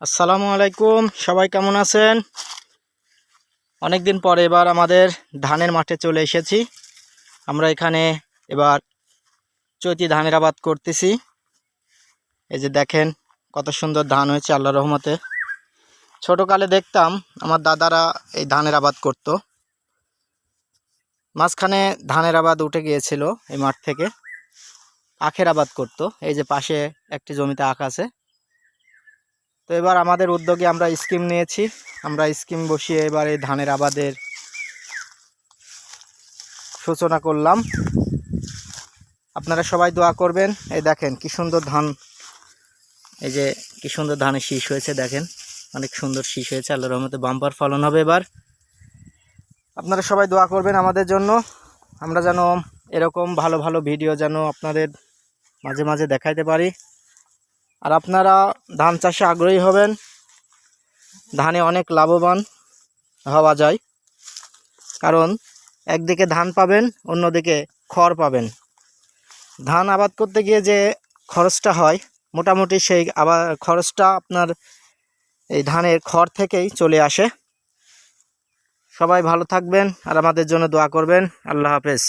আসসালামু আলাইকুম, সবাই কেমন আছেন? অনেকদিন পরে এবার আমাদের ধানের মাঠে চলে এসেছি। আমরা এখানে এবার চৈতি ধানের আবাদ করতেছি। এই যে দেখেন কত সুন্দর ধান হয়েছে আল্লাহর রহমতে। ছোটকালে দেখতাম আমার দাদারা এই ধানের আবাদ করত। মাঝখানে ধানের আবাদ উঠে গিয়েছিল এই মাঠ থেকে, আখের আবাদ করত। এই যে পাশে একটি জমিতে আখ আছে। তো এবার আমাদের উদ্যোগে আমরা স্কিম নিয়েছি। আমরা স্কিম বসিয়ে এবার এই ধানের আবাদের সূচনা করলাম। আপনারা সবাই দোয়া করবেন। এই দেখেন কি সুন্দর ধান, এই যে কি সুন্দর ধানের শীষ হয়েছে, দেখেন অনেক সুন্দর শীষ হয়েছে। আল্লাহর রহমতে বাম্পার ফলন হবে এবার। আপনারা সবাই দোয়া করবেন আমাদের জন্য, আমরা যেন এরকম ভালো ভালো ভিডিও যেন আপনাদের মাঝে মাঝে দেখাইতে পারি। আর আপনারা ধান চাষে আগ্রহী হবেন। ধানে অনেক লাভবান হওয়া যায়, কারণ একদিকে ধান পাবেন, অন্যদিকে খড় পাবেন। ধান আবাদ করতে গিয়ে যে খরচটা হয়, মোটামুটি সেই আবার খরচটা আপনার এই ধানের খড় থেকেই চলে আসে। সবাই ভালো থাকবেন আর আমাদের জন্য দোয়া করবেন। আল্লাহ হাফেজ।